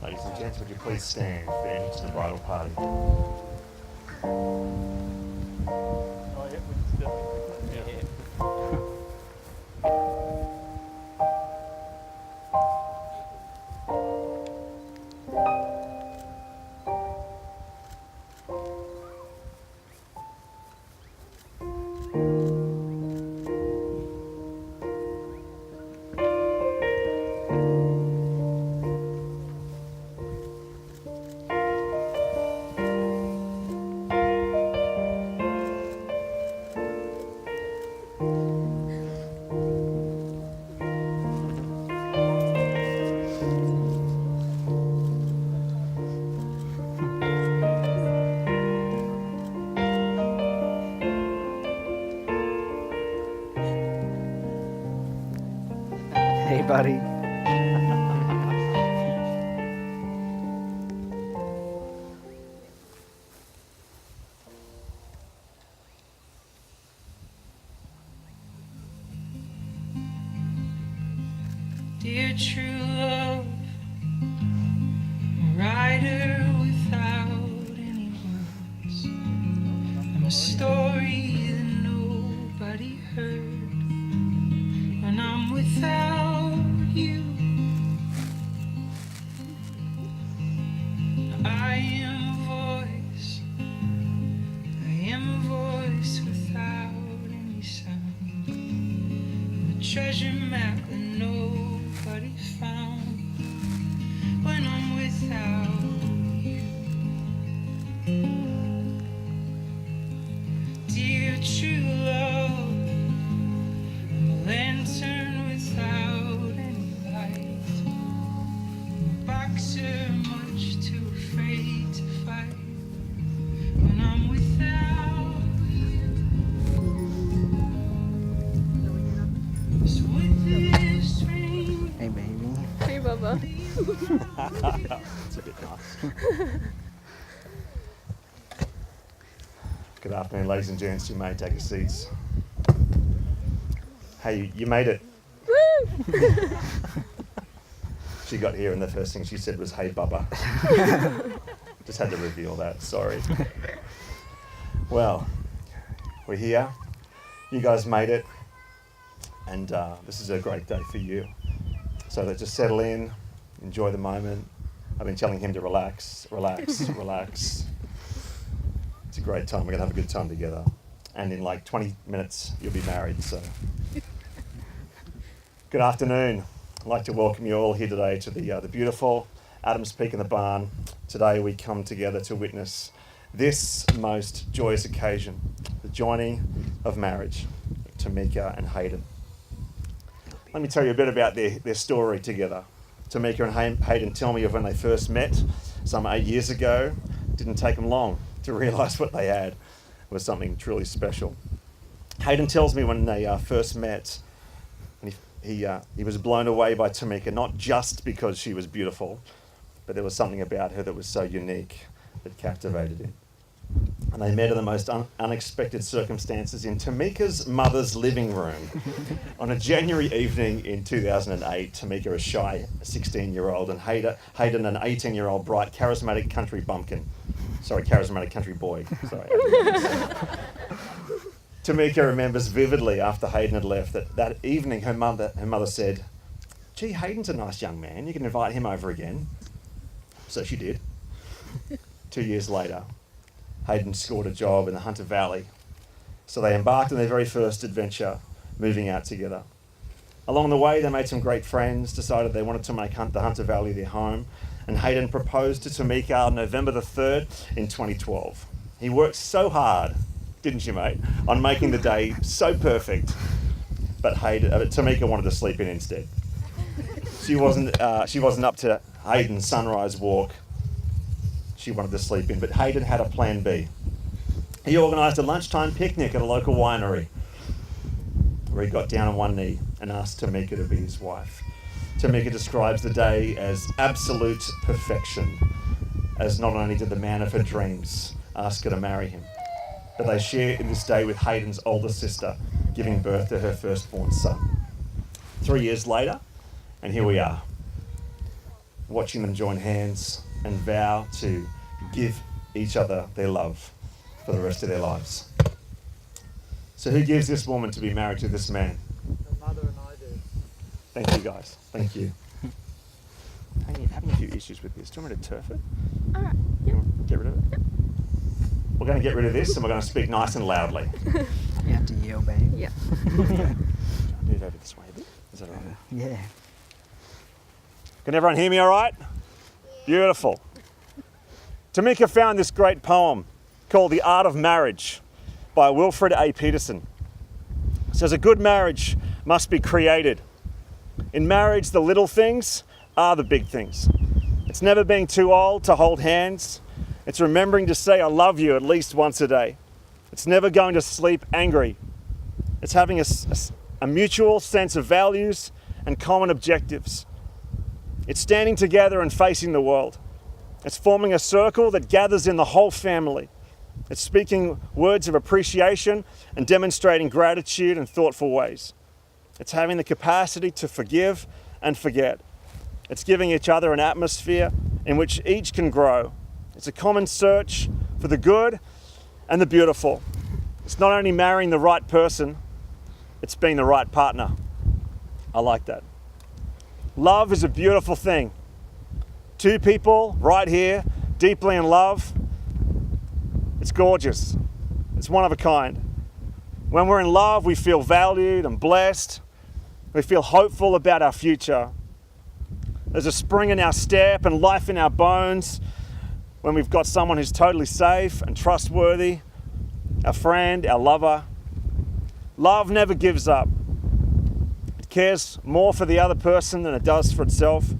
Ladies and gents, would you please stand for entrance to the bridal party? Hey, buddy. Dear true love, a writer without any words. I'm a story that nobody heard. When I'm without you, I am a voice. I am a voice without any sound. I'm a treasure map that nobody found. When I'm without you, dear true love, I'm a lantern without any light. I'm a boxer much too afraid to fight. When I'm without you, so with this ring, Hey, baby. Hey, Bubba. It's a bit nice. Good afternoon, ladies and gents. You may take your seats. Hey, you made it. Woo! She got here and the first thing she said was, "Hey, Bubba." Just had to reveal that, sorry. Well, we're here. You guys made it. And this is a great day for you. So let's just settle in, enjoy the moment. I've been telling him to relax, relax, relax. It's a great time. We're going to have a good time together. And in like 20 minutes, you'll be married. So, good afternoon. I'd like to welcome you all here today to the beautiful Adams Peak in the Barn. Today we come together to witness this most joyous occasion, the joining of marriage, Tamika and Haydn. Let me tell you a bit about their story together. Tamika and Haydn tell me of when they first met some 8 years ago. It didn't take them long to realise what they had was something truly special. Haydn tells me when they first met, and he was blown away by Tamika, not just because she was beautiful, but there was something about her that was so unique that captivated him. And they met in the most unexpected circumstances in Tamika's mother's living room. On a January evening in 2008, Tamika, a shy 16-year-old, and Haydn, an 18-year-old bright, charismatic country bumpkin. Sorry, charismatic country boy. Sorry. Tamika remembers vividly after Haydn had left that evening her mother said, "Gee, Haydn's a nice young man. You can invite him over again." So she did. 2 years later, Haydn scored a job in the Hunter Valley. So they embarked on their very first adventure, moving out together. Along the way, they made some great friends, decided they wanted to make the Hunter Valley their home, and Haydn proposed to Tamika on November the 3rd in 2012. He worked so hard, didn't you, mate, on making the day so perfect, but Tamika wanted to sleep in instead. She wasn't up to Haydn's sunrise walk. She wanted to sleep in, but Haydn had a plan B. He organised a lunchtime picnic at a local winery where he got down on one knee and asked Tamika to be his wife. Tamika describes the day as absolute perfection, as not only did the man of her dreams ask her to marry him, but they share in this day with Haydn's older sister, giving birth to her firstborn son. 3 years later, and here we are. watching them join hands and vow to give each other their love for the rest of their lives. So who gives this woman to be married to this man? The mother and I do. Thank you, guys. Thank you. Having a few issues with this. Do you want me to turf it? All right. You want to get rid of it? Yep. We're going to get rid of this and we're going to speak nice and loudly. You have to yell back. Yeah. Move over this way a bit. Is that all right? Yeah. Can everyone hear me all right? Beautiful. Tamika found this great poem called The Art of Marriage by Wilfred A. Peterson. It says, a good marriage must be created. In marriage, the little things are the big things. It's never being too old to hold hands. It's remembering to say I love you at least once a day. It's never going to sleep angry. It's having a mutual sense of values and common objectives. It's standing together and facing the world. It's forming a circle that gathers in the whole family. It's speaking words of appreciation and demonstrating gratitude in thoughtful ways. It's having the capacity to forgive and forget. It's giving each other an atmosphere in which each can grow. It's a common search for the good and the beautiful. It's not only marrying the right person, it's being the right partner. I like that. Love is a beautiful thing. Two people right here, deeply in love. It's gorgeous. It's one of a kind. When we're in love, we feel valued and blessed. We feel hopeful about our future. There's a spring in our step and life in our bones when we've got someone who's totally safe and trustworthy, our friend, our lover. Love never gives up. It cares more for the other person than it does for itself.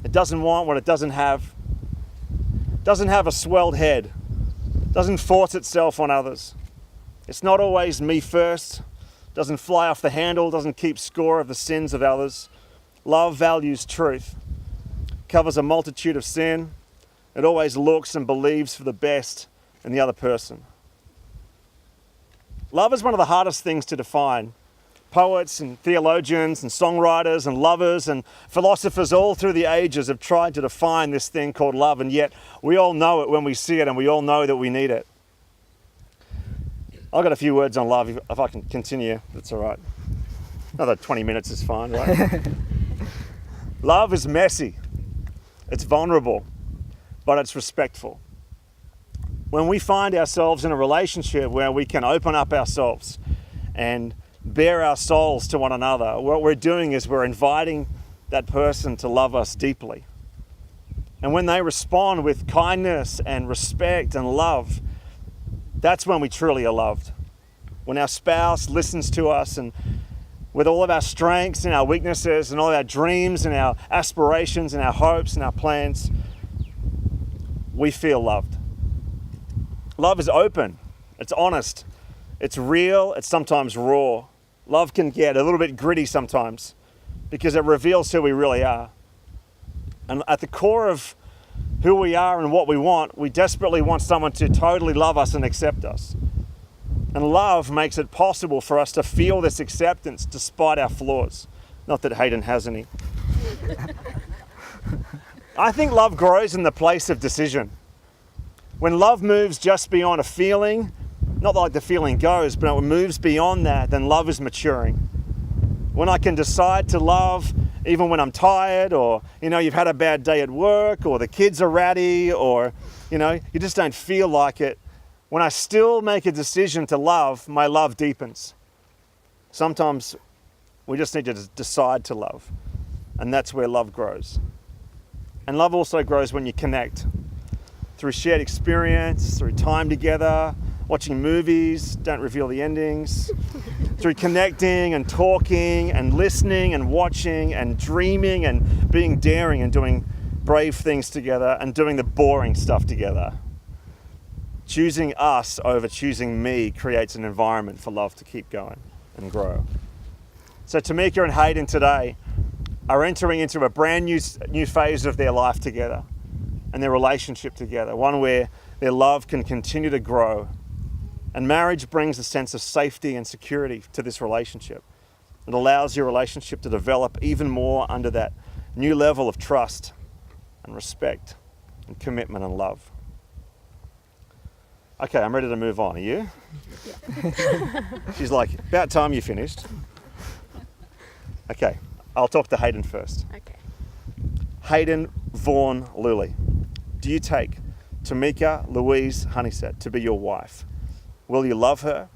It doesn't want what it doesn't have. It doesn't have a swelled head. It doesn't force itself on others. It's not always me first. It doesn't fly off the handle. It doesn't keep score of the sins of others. Love values truth. It covers a multitude of sin. It always looks and believes for the best in the other person. Love is one of the hardest things to define. Poets and theologians and songwriters and lovers and philosophers all through the ages have tried to define this thing called love, and yet we all know it when we see it and we all know that we need it. I've got a few words on love if I can continue, that's all right. Another 20 minutes is fine, right? Love is messy, it's vulnerable, but it's respectful. When we find ourselves in a relationship where we can open up ourselves and bare our souls to one another, what we're doing is we're inviting that person to love us deeply. And when they respond with kindness and respect and love, that's when we truly are loved. When our spouse listens to us and with all of our strengths and our weaknesses and all of our dreams and our aspirations and our hopes and our plans, we feel loved. Love is open, it's honest, it's real, it's sometimes raw. Love can get a little bit gritty sometimes because it reveals who we really are. And at the core of who we are and what we want, we desperately want someone to totally love us and accept us. And love makes it possible for us to feel this acceptance despite our flaws. Not that Hayden has any. I think love grows in the place of decision. When love moves just beyond a feeling, not like the feeling goes, but it moves beyond that, then love is maturing. When I can decide to love even when I'm tired, or you've had a bad day at work, or the kids are ratty, or you just don't feel like it. When I still make a decision to love, my love deepens. Sometimes we just need to decide to love, and that's where love grows. And love also grows when you connect. Through shared experience, through time together, watching movies, don't reveal the endings, through connecting and talking and listening and watching and dreaming and being daring and doing brave things together and doing the boring stuff together. Choosing us over choosing me creates an environment for love to keep going and grow. So Tamika and Hayden today are entering into a brand new phase of their life together and their relationship together, one where their love can continue to grow. And marriage brings a sense of safety and security to this relationship. It allows your relationship to develop even more under that new level of trust and respect and commitment and love. Okay, I'm ready to move on. Are you? She's like, about time you finished. Okay, I'll talk to Hayden first. Okay. Hayden Vaughan Luley, do you take Tamika Louise Honeysett to be your wife? Will you love her,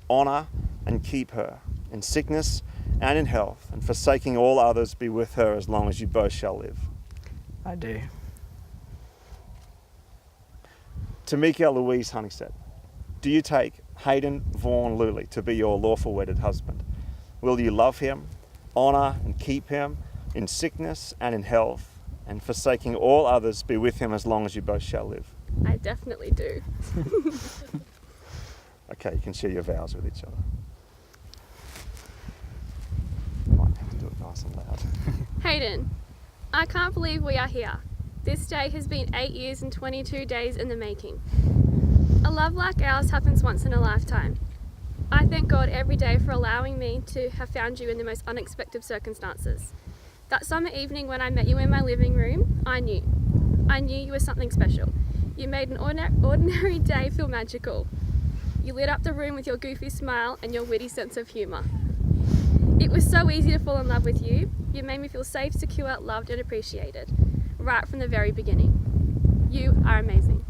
honour and keep her in sickness and in health, and forsaking all others be with her as long as you both shall live? I do. Tamika Louise Honeysett, do you take Hayden Vaughan Luley to be your lawful wedded husband? Will you love him, honour and keep him in sickness and in health, and forsaking all others be with him as long as you both shall live? I definitely do. Okay, you can share your vows with each other. Might have to do it nice and loud. Hayden, I can't believe we are here. This day has been 8 years and 22 days in the making. A love like ours happens once in a lifetime. I thank God every day for allowing me to have found you in the most unexpected circumstances. That summer evening when I met you in my living room, I knew you were something special. You made an ordinary day feel magical. You lit up the room with your goofy smile and your witty sense of humour. It was so easy to fall in love with you. You made me feel safe, secure, loved and appreciated, right from the very beginning. You are amazing.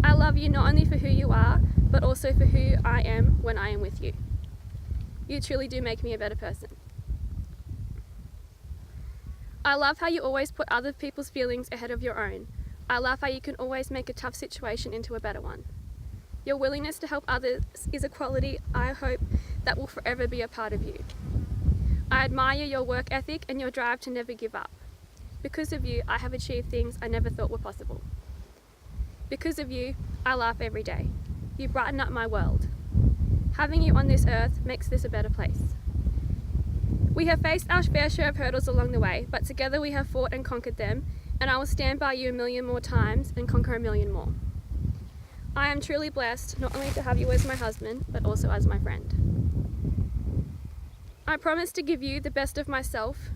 I love you not only for who you are, but also for who I am when I am with you. You truly do make me a better person. I love how you always put other people's feelings ahead of your own. I love how you can always make a tough situation into a better one. Your willingness to help others is a quality I hope that will forever be a part of you. I admire your work ethic and your drive to never give up. Because of you, I have achieved things I never thought were possible. Because of you, I laugh every day. You brighten up my world. Having you on this earth makes this a better place. We have faced our fair share of hurdles along the way, but together we have fought and conquered them, and I will stand by you a million more times and conquer a million more. I am truly blessed not only to have you as my husband, but also as my friend. I promise to give you the best of myself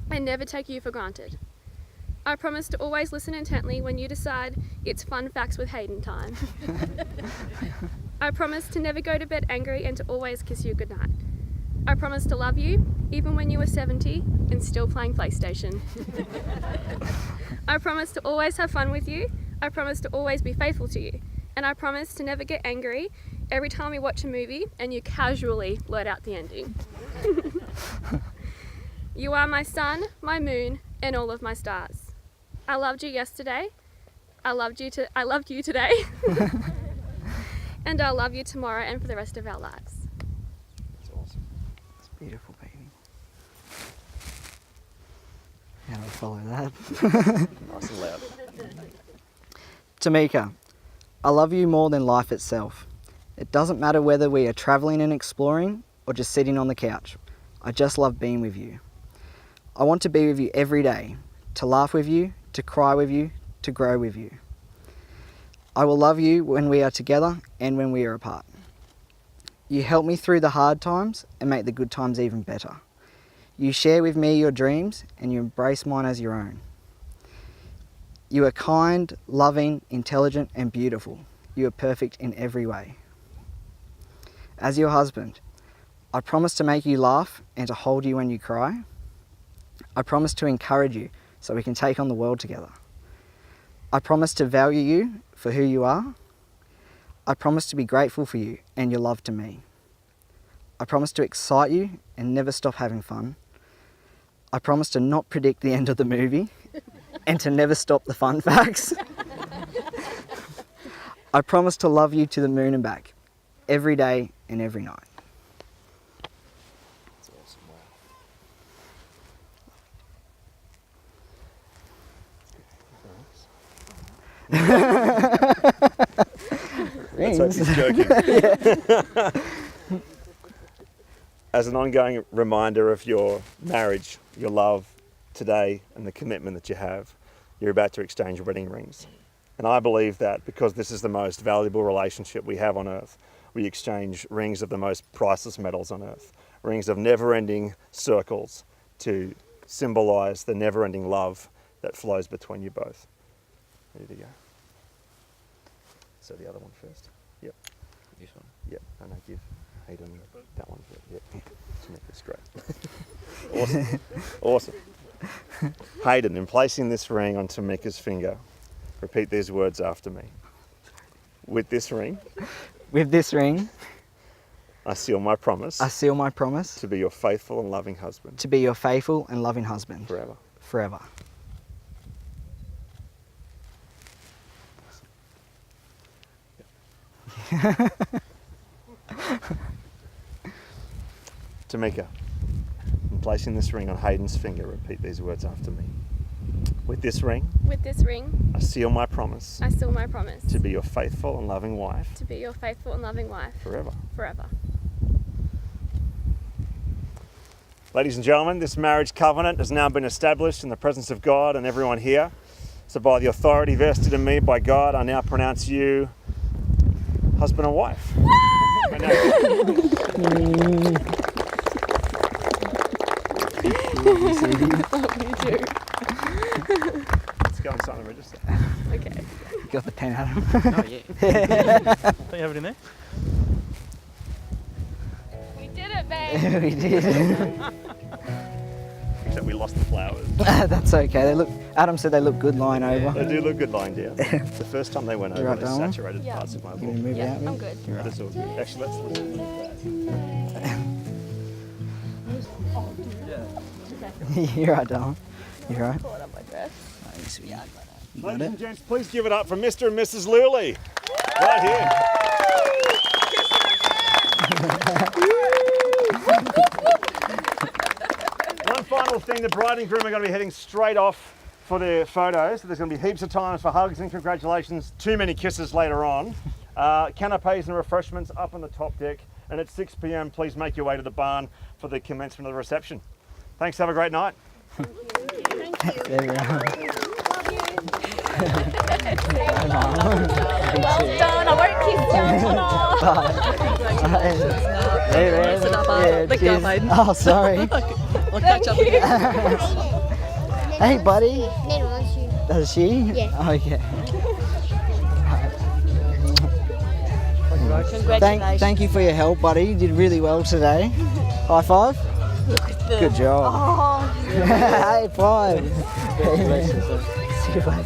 and never take you for granted. I promise to always listen intently when you decide it's fun facts with Hayden time. I promise to never go to bed angry and to always kiss you goodnight. I promise to love you, even when you were 70 and still playing PlayStation. I promise to always have fun with you. I promise to always be faithful to you. And I promise to never get angry every time we watch a movie and you casually blurt out the ending. You are my sun, my moon, and all of my stars. I loved you yesterday. I loved you today. And I'll love you tomorrow and for the rest of our lives. That's awesome. It's beautiful, baby. How do I follow that? Nice and loud. Tamika, I love you more than life itself. It doesn't matter whether we are travelling and exploring or just sitting on the couch. I just love being with you. I want to be with you every day, to laugh with you, to cry with you, to grow with you. I will love you when we are together and when we are apart. You help me through the hard times and make the good times even better. You share with me your dreams and you embrace mine as your own. You are kind, loving, intelligent and beautiful. You are perfect in every way. As your husband, I promise to make you laugh and to hold you when you cry. I promise to encourage you so we can take on the world together. I promise to value you for who you are. I promise to be grateful for you and your love to me. I promise to excite you and never stop having fun. I promise to not predict the end of the movie and to never stop the fun facts. I promise to love you to the moon and back, every day and every night. That's awesome. Wow. Let's hope he's joking. As an ongoing reminder of your marriage, your love today and the commitment that you have, you're about to exchange wedding rings. And I believe that because this is the most valuable relationship we have on earth, we exchange rings of the most priceless metals on earth, rings of never-ending circles to symbolize the never-ending love that flows between you both. Ready to go? So the other one first. Yep. This one. Yep. And I give Hayden that one. Yep. Tamika's great. Awesome. Awesome. Hayden, in placing this ring on Tamika's finger, repeat these words after me. With this ring, With this ring, I seal my promise I seal my promise to be your faithful and loving husband to be your faithful and loving husband forever. forever. Tamika, in placing this ring on Hayden's finger, repeat these words after me. With this ring, With this ring, I seal my promise I seal my promise to be your faithful and loving wife to be your faithful and loving wife forever. forever. Ladies and gentlemen, this marriage covenant has now been established in the presence of God and everyone here. So by the authority vested in me by God, I now pronounce you husband and wife. I Let's go and sign the register. Okay. Got the pen, Adam. Oh yeah. Don't you have it in there? We did it, babe. We did. Except we lost the flowers. That's okay. They look. Adam said they look good lying over. They do look good lying down. The first time they went over, right, they darling? saturated Yeah. parts of my Can you book. move Yeah, it out? I'm good. That is all good. Actually, let's move that. You're right, darling. You're right. Pull it up my dress. Hey, sweetheart. You got Ladies it? and gents, please give it up for Mr. and Mrs. Luley. Right here. One final thing, the bride and groom are going to be heading straight off for their photos. So there's going to be heaps of times for hugs and congratulations. Too many kisses later on. Canapes and refreshments up on the top deck. And at 6 p.m, please make your way to the barn for the commencement of the reception. Thanks, have a great night. There we are. Well done. I won't kiss you. Hey, man. Listen up, Yeah, lick cheers. up, Hayden. Oh, sorry. I'll catch up with you. Hey, buddy. Nana wants you. Does she? Yeah. Okay. Congratulations. Thank you for your help, buddy. You did really well today. High five. Good job. Oh, High five. See you, bud.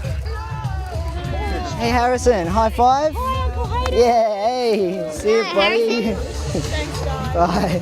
Hey, Harrison. High five. hi, Uncle Hayden. Yeah. Hey. See you, Hi, buddy. Thanks, guys. Bye.